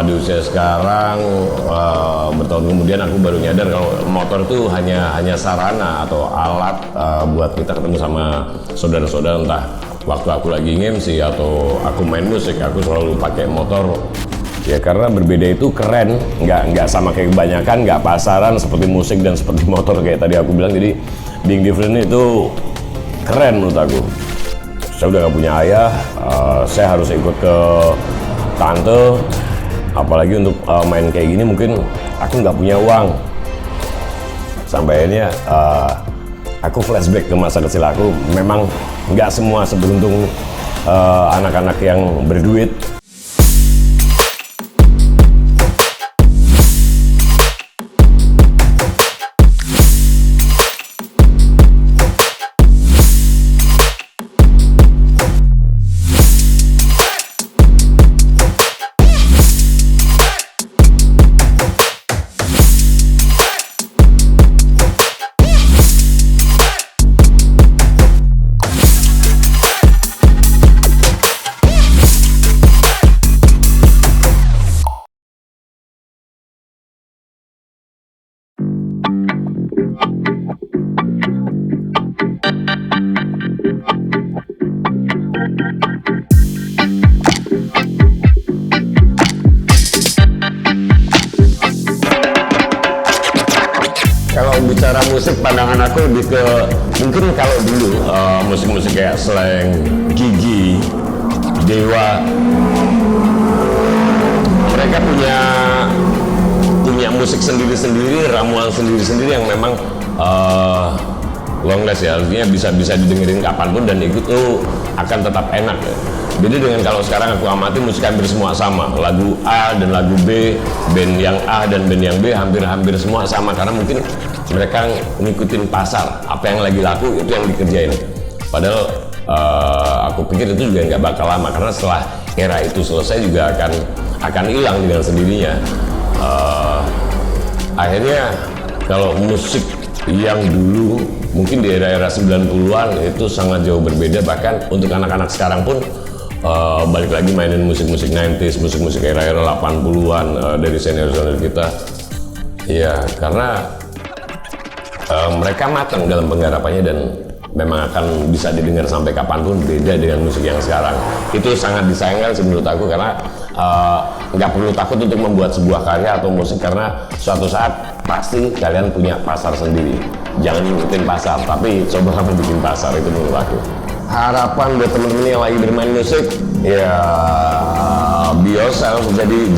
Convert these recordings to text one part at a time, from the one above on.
pada usia sekarang, bertahun kemudian aku baru nyadar kalau motor itu hanya sarana atau alat buat kita ketemu sama saudara-saudara, entah waktu aku lagi nge-MC atau aku main musik, aku selalu pakai motor. Ya karena berbeda itu keren, nggak sama kayak kebanyakan, nggak pasaran seperti musik dan seperti motor kayak tadi aku bilang. Jadi being different itu keren menurut aku. Saya udah nggak punya ayah, saya harus ikut ke tante. Apalagi untuk main kayak gini mungkin aku nggak punya uang. Sampai akhirnya aku flashback ke masa kecil aku. Memang nggak semua seberuntung anak-anak yang berduit. Kalau bicara musik, pandangan aku lebih ke mungkin kalau dulu musik-musik kayak Slank, Gigi, Dewa, mereka punya musik sendiri-sendiri, ramuan sendiri-sendiri yang memang long last ya, artinya bisa didengerin kapanpun dan itu akan tetap enak ya. Beda dengan kalau sekarang aku amati musik hampir semua sama, lagu A dan lagu B, band yang A dan band yang B hampir semua sama karena mungkin mereka ngikutin pasar, apa yang lagi laku itu yang dikerjain. Padahal aku pikir itu juga nggak bakal lama karena setelah era itu selesai juga akan hilang dengan sendirinya. Akhirnya kalau musik yang dulu mungkin di era-era 90-an itu sangat jauh berbeda, bahkan untuk anak-anak sekarang pun balik lagi mainin musik-musik 90s, musik-musik era-era 80-an dari senior-senior kita. Ya karena mereka matang dalam penggarapannya dan memang akan bisa didengar sampai kapanpun, beda dengan musik yang sekarang. Itu sangat disayangkan menurut aku karena nggak perlu takut untuk membuat sebuah karya atau musik karena suatu saat pasti kalian punya pasar sendiri. Jangan ngikutin pasar, tapi coba kamu bikin pasar, itu menurut aku. Harapan buat temen-temen yang lagi bermain musik, ya be yourself,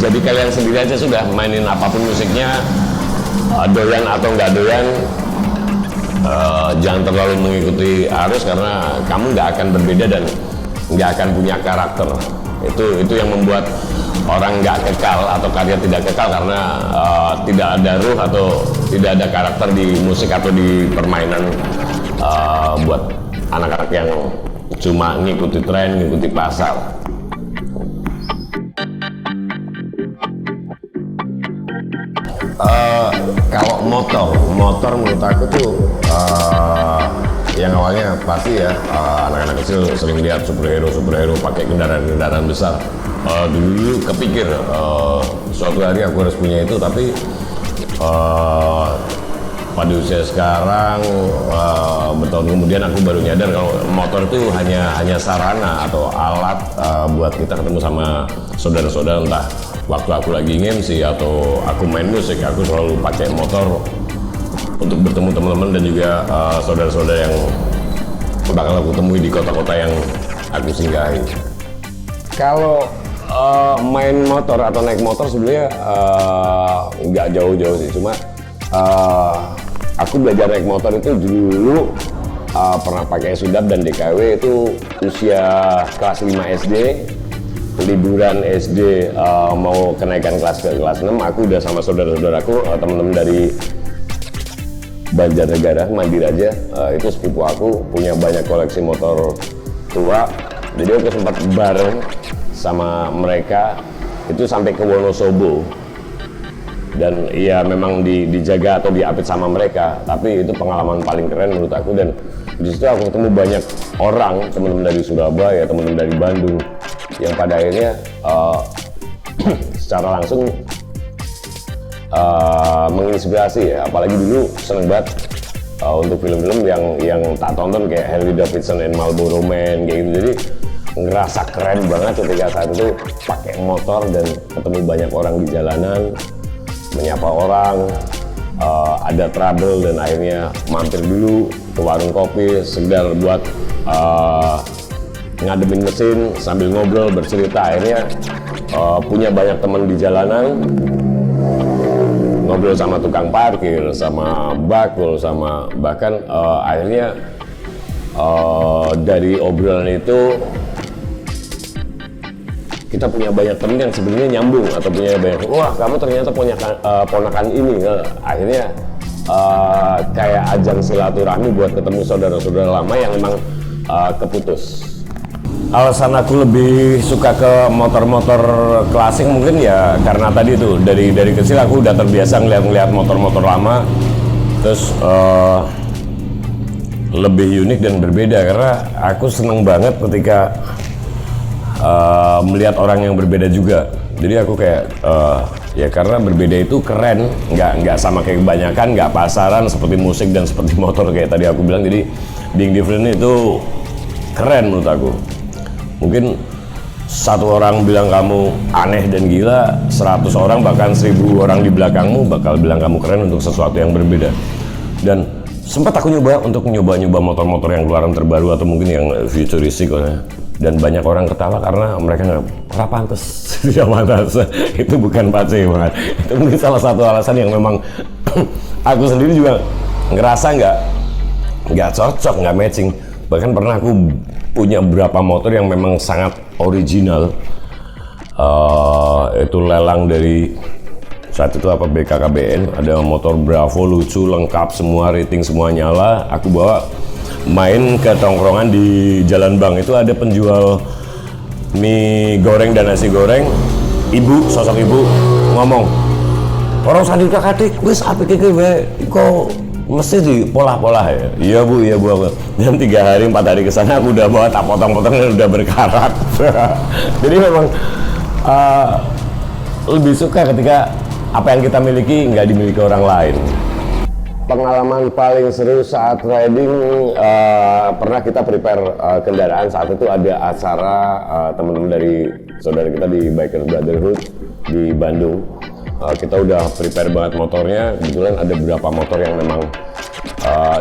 jadi kalian sendiri aja sudah, mainin apapun musiknya, doyan atau nggak doyan. Jangan terlalu mengikuti arus karena kamu nggak akan berbeda dan nggak akan punya karakter. Itu yang membuat orang nggak kekal atau karya tidak kekal karena tidak ada ruh atau tidak ada karakter di musik atau di permainan buat anak-anak yang cuma ngikuti tren, ngikuti pasar. Kalau motor menurut aku tuh yang awalnya pasti ya anak-anak kecil sering lihat superhero pakai kendaraan besar. Dulu kepikir suatu hari aku harus punya itu, tapi pada usia sekarang bertahun kemudian aku baru nyadar kalau motor itu hanya sarana atau alat buat kita ketemu sama saudara-saudara, entah waktu aku lagi nge-MC atau aku main musik, aku selalu pakai motor untuk bertemu teman-teman dan juga saudara-saudara yang bakal aku temui di kota-kota yang aku singgahi. Kalau main motor atau naik motor sebenarnya nggak jauh-jauh sih, cuma aku belajar naik motor itu dulu pernah pakai Sudap dan DKW itu usia kelas 5 SD. Liburan SD mau kenaikan kelas ke kelas 6, aku udah sama saudara-saudaraku, teman-teman dari Banjarnegara, Mandiraja, itu sepupu aku punya banyak koleksi motor tua, jadi aku sempat bareng sama mereka itu sampai ke Wonosobo dan ya memang dijaga atau diapit sama mereka, tapi itu pengalaman paling keren menurut aku. Dan di situ aku ketemu banyak orang, teman-teman dari Surabaya, teman-teman dari Bandung, yang pada akhirnya secara langsung menginspirasi ya, apalagi dulu seneng banget untuk film-film yang tak tonton kayak Harley Davidson and Marlboro Man kayak gitu. Jadi ngerasa keren banget ketika saat itu pakai motor dan ketemu banyak orang di jalanan, menyapa orang, ada trouble dan akhirnya mampir dulu ke warung kopi sekedar buat ngademin mesin sambil ngobrol bercerita. Akhirnya punya banyak teman di jalanan, ngobrol sama tukang parkir, sama bakul, sama bahkan akhirnya dari obrolan itu kita punya banyak temen yang sebenarnya nyambung atau punya banyak, wah kamu ternyata punya ponakan ini. Akhirnya kayak ajang silaturahmi buat ketemu saudara-saudara lama yang memang keputus. Alasan aku lebih suka ke motor-motor klasik mungkin ya karena tadi tuh dari kecil aku udah terbiasa ngeliat motor-motor lama, terus lebih unik dan berbeda karena aku seneng banget ketika melihat orang yang berbeda juga. Jadi aku kayak ya karena berbeda itu keren, nggak sama kayak kebanyakan, nggak pasaran seperti musik dan seperti motor kayak tadi aku bilang. Jadi being different itu keren menurut aku. Mungkin satu orang bilang kamu aneh dan gila, 100 orang bahkan 1000 orang di belakangmu bakal bilang kamu keren untuk sesuatu yang berbeda. Dan sempat aku nyoba motor-motor yang keluaran terbaru atau mungkin yang futuristik, dan banyak orang ketawa karena mereka nggak pantas. Tidak pantas. Itu bukan pace banget. Itu mungkin salah satu alasan yang memang aku sendiri juga ngerasa nggak cocok, nggak matching. Bahkan pernah aku punya beberapa motor yang memang sangat original. Itu lelang dari saat itu apa BKKBN, ada motor Bravo lucu lengkap semua, rating semua nyala. Aku bawa main ke tongkrongan di Jalan Bang, itu ada penjual mie goreng dan nasi goreng. Sosok ibu ngomong, orang sandi kakadik wis apik iki wae kok mesti di polah-polah ya. Iya bu aku. Dan 3 hari 4 hari kesana aku udah bawa tak potong-potong dan udah berkarat. Jadi memang lebih suka ketika apa yang kita miliki nggak dimiliki orang lain. Pengalaman paling seru saat riding, pernah kita prepare kendaraan. Saat itu ada acara teman-teman dari saudara kita di Biker Brotherhood di Bandung. Kita udah prepare banget motornya. Kebetulan ada beberapa motor yang memang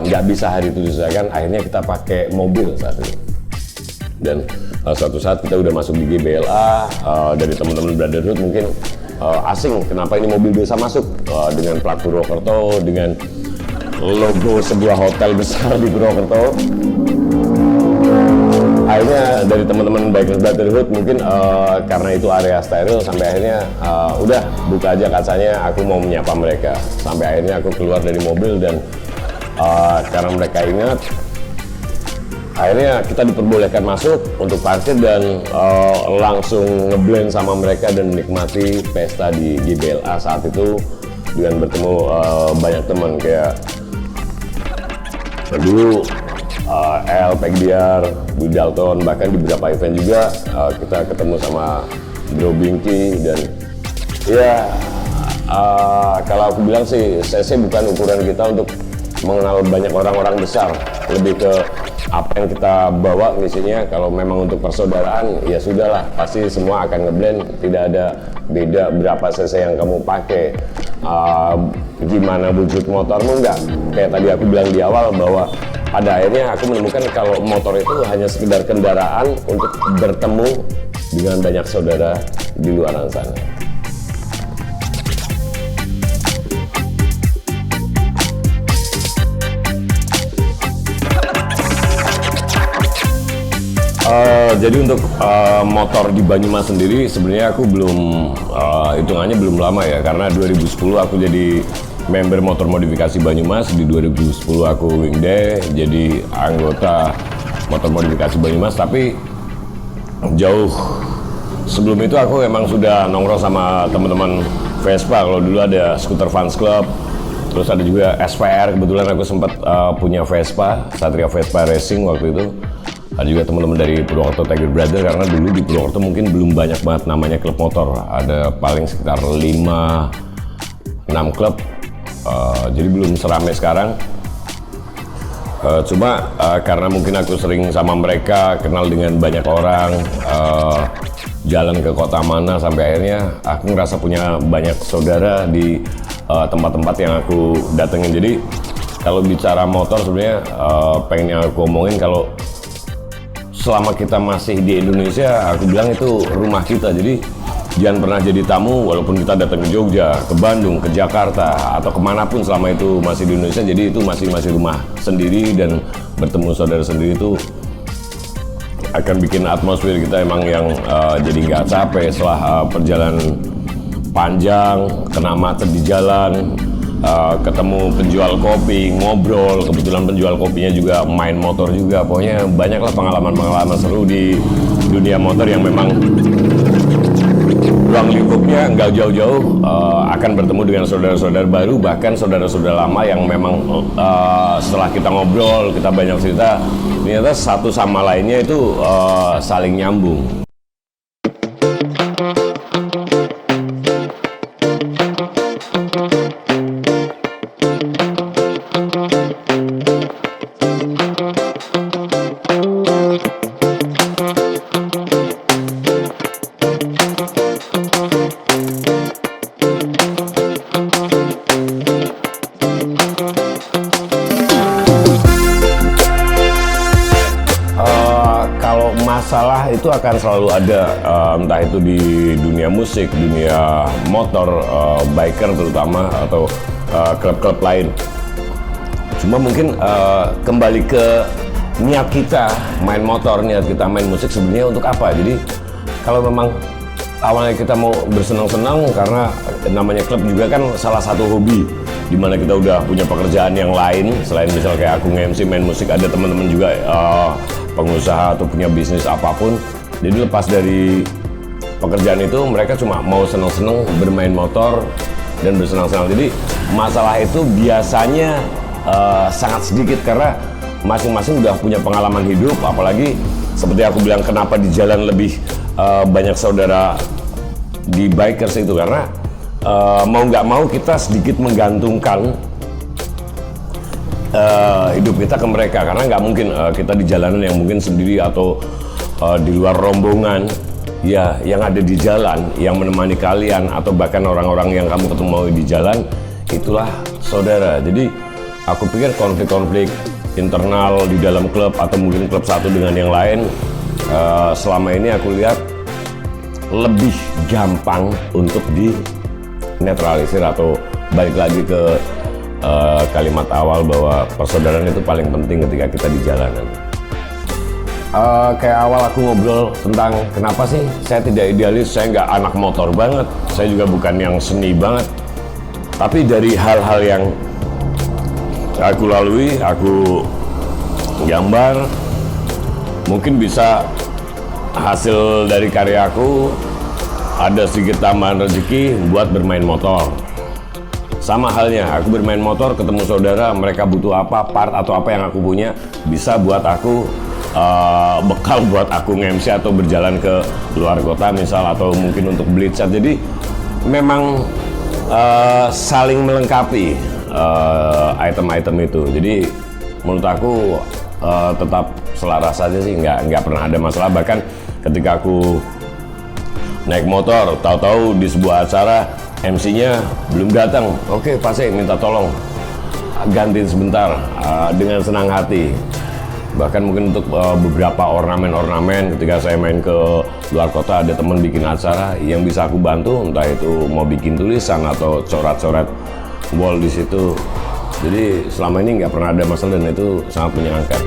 nggak bisa hari itu diselesaikan. Akhirnya kita pakai mobil saat itu. Dan suatu saat kita udah masuk di GBLA, dari teman-teman Brotherhood mungkin asing kenapa ini mobil bisa masuk dengan plat Purwokerto, dengan logo sebuah hotel besar di Purwokerto. Akhirnya dari teman-teman Biker Brotherhood mungkin karena itu area steril, sampai akhirnya udah buka aja kacanya, aku mau menyapa mereka. Sampai akhirnya aku keluar dari mobil dan karena mereka ingat, akhirnya kita diperbolehkan masuk untuk parkir dan langsung ngeblend sama mereka dan menikmati pesta di GBLA saat itu dengan bertemu banyak teman kayak dulu El, Pegdiar, Bu Dalton, bahkan di beberapa event juga kita ketemu sama Bro Binky. Dan ya kalau aku bilang sih CC bukan ukuran kita untuk mengenal banyak orang-orang besar, lebih ke apa yang kita bawa misinya. Kalau memang untuk persaudaraan ya sudahlah, pasti semua akan ngeblend, tidak ada beda berapa cc yang kamu pakai, gimana wujud motormu, enggak. Kayak tadi aku bilang di awal bahwa pada akhirnya aku menemukan kalau motor itu hanya sekedar kendaraan untuk bertemu dengan banyak saudara di luar sana. Jadi untuk motor di Banyumas sendiri sebenarnya aku belum hitungannya belum lama ya, karena 2010 aku jadi member motor modifikasi Banyumas. Di 2010 aku Wingday jadi anggota motor modifikasi Banyumas, tapi jauh sebelum itu aku emang sudah nongkrong sama teman-teman Vespa. Kalau dulu ada Scooter Fans Club, terus ada juga SVR. Kebetulan aku sempat punya Vespa, Satria Vespa Racing waktu itu. Ada juga teman-teman dari Purwokerto Tiger Brother, karena dulu di Purwokerto mungkin belum banyak banget namanya klub motor. Ada paling sekitar 5-6 klub, jadi belum seramai sekarang. Cuma karena mungkin aku sering sama mereka, kenal dengan banyak orang, jalan ke kota mana, sampai akhirnya aku ngerasa punya banyak saudara di tempat-tempat yang aku datengin. Jadi kalau bicara motor sebenarnya pengen yang aku omongin, kalau selama kita masih di Indonesia, aku bilang itu rumah kita. Jadi jangan pernah jadi tamu, walaupun kita datang ke Jogja, ke Bandung, ke Jakarta, atau kemanapun selama itu masih di Indonesia. Jadi itu masih rumah sendiri, dan bertemu saudara sendiri itu akan bikin atmosfer kita emang yang jadi nggak capek setelah perjalanan panjang, kena macet di jalan, ketemu penjual kopi, ngobrol, kebetulan penjual kopinya juga main motor juga. Pokoknya banyaklah pengalaman-pengalaman seru di dunia motor yang memang ruang lingkupnya nggak jauh-jauh, akan bertemu dengan saudara-saudara baru, bahkan saudara-saudara lama yang memang setelah kita ngobrol, kita banyak cerita, ternyata satu sama lainnya itu saling nyambung. Masalah itu akan selalu ada, entah itu di dunia musik, dunia motor, biker terutama, atau klub-klub lain. Cuma mungkin kembali ke niat kita main motor, niat kita main musik sebenarnya untuk apa. Jadi kalau memang awalnya kita mau bersenang-senang, karena namanya klub juga kan salah satu hobi, dimana kita udah punya pekerjaan yang lain selain misal kayak aku nge-MC, main musik, ada teman-teman juga pengusaha atau punya bisnis apapun. Jadi lepas dari pekerjaan itu, mereka cuma mau senang-senang bermain motor dan bersenang-senang. Jadi masalah itu biasanya sangat sedikit, karena masing-masing udah punya pengalaman hidup. Apalagi seperti aku bilang, kenapa di jalan lebih banyak saudara di bikers itu, karena mau nggak mau kita sedikit menggantungkan hidup kita ke mereka, karena nggak mungkin kita di jalanan yang mungkin sendiri atau di luar rombongan. Ya, yang ada di jalan, yang menemani kalian, atau bahkan orang-orang yang kamu ketemu di jalan, itulah saudara. Jadi aku pikir konflik-konflik internal di dalam klub, atau mungkin klub satu dengan yang lain, selama ini aku lihat lebih gampang untuk dinetralisir, atau balik lagi ke kalimat awal bahwa persaudaraan itu paling penting ketika kita di jalanan. Kayak awal aku ngobrol tentang kenapa sih saya tidak idealis, saya nggak anak motor banget, saya juga bukan yang seni banget. Tapi dari hal-hal yang aku lalui, aku gambar, mungkin bisa hasil dari karyaku ada sedikit tambahan rezeki buat bermain motor. Sama halnya, aku bermain motor, ketemu saudara, mereka butuh apa, part atau apa yang aku punya, bisa buat aku bekal buat aku nge-MC atau berjalan ke luar kota misal, atau mungkin untuk beli cat. Jadi memang saling melengkapi item-item itu. Jadi menurut aku tetap selaras saja sih, nggak pernah ada masalah. Bahkan ketika aku naik motor, tahu-tahu di sebuah acara MC-nya belum datang, oke Pak, saya minta tolong gantiin sebentar, dengan senang hati. Bahkan mungkin untuk beberapa ornamen-ornamen, ketika saya main ke luar kota, ada teman bikin acara yang bisa aku bantu, entah itu mau bikin tulisan atau coret-coret wall di situ. Jadi selama ini nggak pernah ada masalah, dan itu sangat menyenangkan.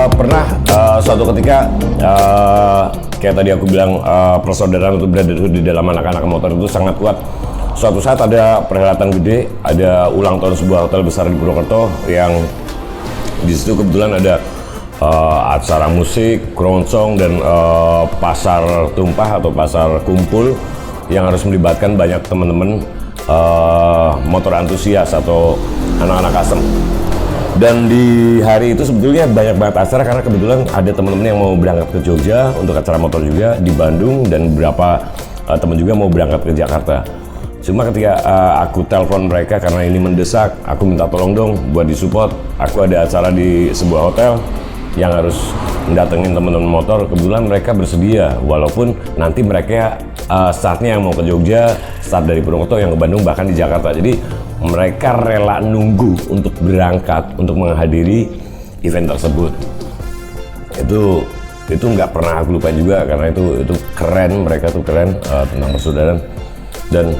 Pernah suatu ketika, kayak tadi aku bilang, persaudaraan atau brotherhood di dalam anak-anak motor itu sangat kuat. Suatu saat ada perhelatan gede, ada ulang tahun sebuah hotel besar di Purwokerto, yang di situ kebetulan ada acara musik, keroncong, dan pasar tumpah atau pasar kumpul yang harus melibatkan banyak teman-teman motor antusias atau anak-anak custom. Dan di hari itu sebetulnya banyak banget acara karena kebetulan ada teman-teman yang mau berangkat ke Jogja untuk acara motor juga di Bandung, dan beberapa teman juga mau berangkat ke Jakarta. Cuma ketika aku telepon mereka karena ini mendesak, aku minta tolong dong buat disupport. Aku ada acara di sebuah hotel yang harus mendatengin teman-teman motor. Kebetulan mereka bersedia, walaupun nanti mereka startnya yang mau ke Jogja, start dari Purwokerto, yang ke Bandung, bahkan di Jakarta. Jadi mereka rela nunggu untuk berangkat untuk menghadiri event tersebut. Itu nggak pernah aku lupa juga karena itu keren, mereka tuh keren tentang persaudaraan. Dan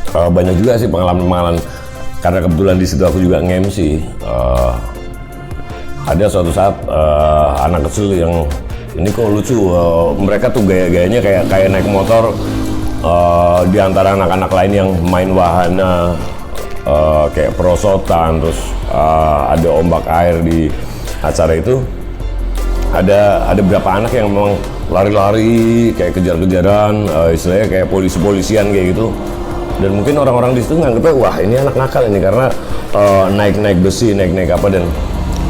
banyak juga sih pengalaman karena kebetulan di situ aku juga nge-MC. Ada suatu saat anak kecil yang ini kok lucu, mereka tuh gaya-gayanya kayak naik motor. Di antara anak-anak lain yang main wahana kayak perosotan, terus ada ombak air di acara itu, ada beberapa anak yang memang lari-lari kayak kejar-kejaran, istilahnya kayak polisi-polisian kayak gitu. Dan mungkin orang-orang di situ nganggepnya wah ini anak nakal ini karena naik-naik besi, naik-naik apa, dan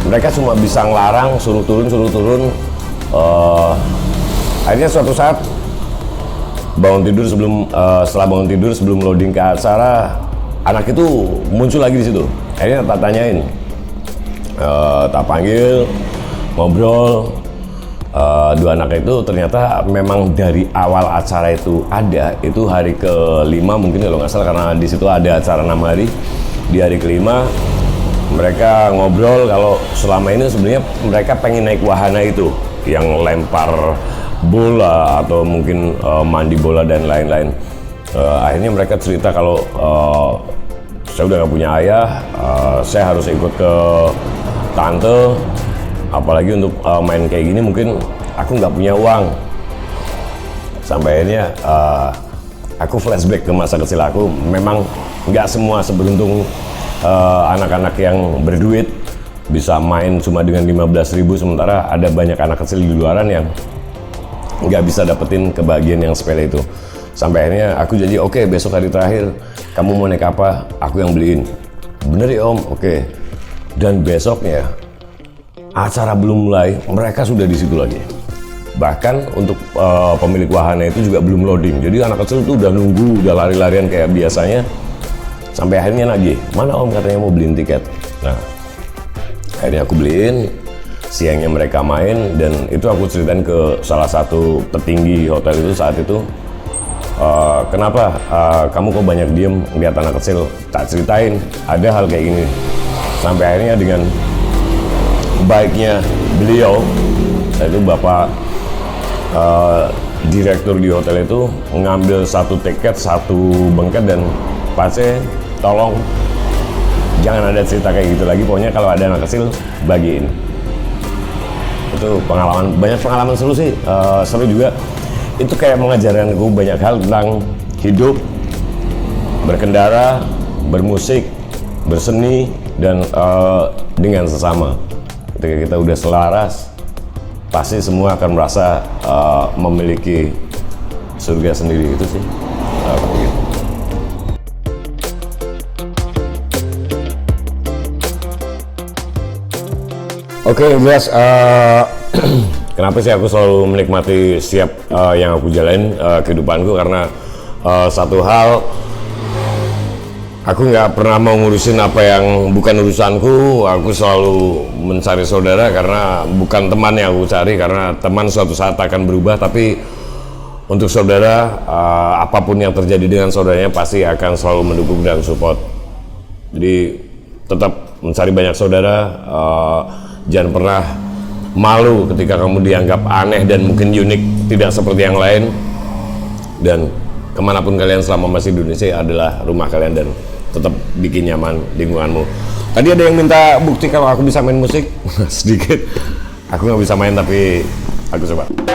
mereka cuma bisa ngelarang, suruh turun. Akhirnya suatu saat setelah bangun tidur sebelum loading ke acara, anak itu muncul lagi di situ. Akhirnya tak tanyain, tak panggil, ngobrol. Dua anak itu ternyata memang dari awal acara itu ada, itu hari ke-5 mungkin kalau nggak salah, karena di situ ada acara 6 hari. Di hari ke-5 mereka ngobrol kalau selama ini sebenarnya mereka pengen naik wahana itu yang lempar bola atau mungkin mandi bola dan lain-lain. Akhirnya mereka cerita kalau saya udah nggak punya ayah, saya harus ikut ke tante, apalagi untuk main kayak gini mungkin aku nggak punya uang. Sampai akhirnya aku flashback ke masa kecil aku. Memang nggak semua seberuntung anak-anak yang berduit bisa main cuma dengan 15.000, sementara ada banyak anak kecil di luaran yang nggak bisa dapetin kebahagiaan yang sepele itu. Sampai akhirnya aku jadi oke, besok hari terakhir kamu mau naik apa, aku yang beliin. Bener ya om? Oke. Dan besoknya acara belum mulai, mereka sudah di situ lagi. Bahkan untuk pemilik wahana itu juga belum loading. Jadi anak kecil tuh udah nunggu, udah lari-larian kayak biasanya. Sampai akhirnya nagih, mana om katanya mau beliin tiket. Nah, akhirnya aku beliin. Siangnya mereka main, dan itu aku ceritain ke salah satu petinggi hotel itu saat itu. Kenapa kamu kok banyak diem lihat anak kecil? Tak ceritain, ada hal kayak gini. Sampai akhirnya dengan baiknya beliau, yaitu bapak direktur di hotel itu, ngambil satu tiket, satu bengket, dan Pace tolong jangan ada cerita kayak gitu lagi. Pokoknya kalau ada anak kecil bagiin. Itu banyak pengalaman seru sih, seru juga. Itu kayak mengajarkan aku banyak hal tentang hidup, berkendara, bermusik, berseni, dan dengan sesama. Ketika kita udah selaras, pasti semua akan merasa memiliki surga sendiri. Itu sih. Oke, jelas. Kenapa sih aku selalu menikmati setiap yang aku jalanin kehidupanku, karena satu hal, aku nggak pernah mau ngurusin apa yang bukan urusanku. Aku selalu mencari saudara karena bukan teman yang aku cari, karena teman suatu saat akan berubah, tapi untuk saudara, apapun yang terjadi dengan saudaranya pasti akan selalu mendukung dan support. Jadi tetap mencari banyak saudara. Jangan pernah malu ketika kamu dianggap aneh dan mungkin unik, tidak seperti yang lain. Dan kemanapun kalian selama masih di Indonesia adalah rumah kalian, dan tetap bikin nyaman lingkunganmu. Tadi ada yang minta bukti kalau aku bisa main musik. Sedikit, aku nggak bisa main tapi aku coba.